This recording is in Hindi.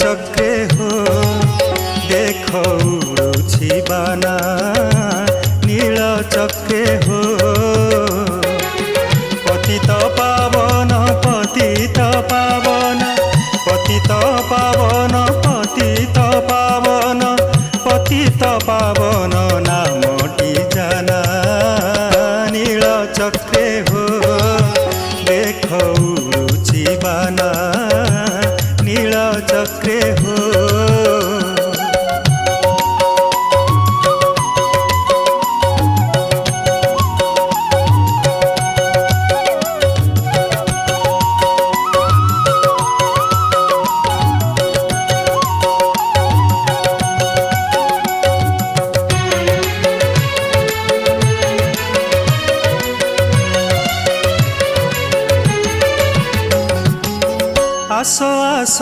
चक्रे हो देखो उड़ुछि बाना नील चक्रे हो पतित पावन पतित पावन पतित पावन पतित पावन पतित पावन नामटी जाना नील चक्रे हो देखो उड़ुछि बाना नील चक्रे हो। आस आस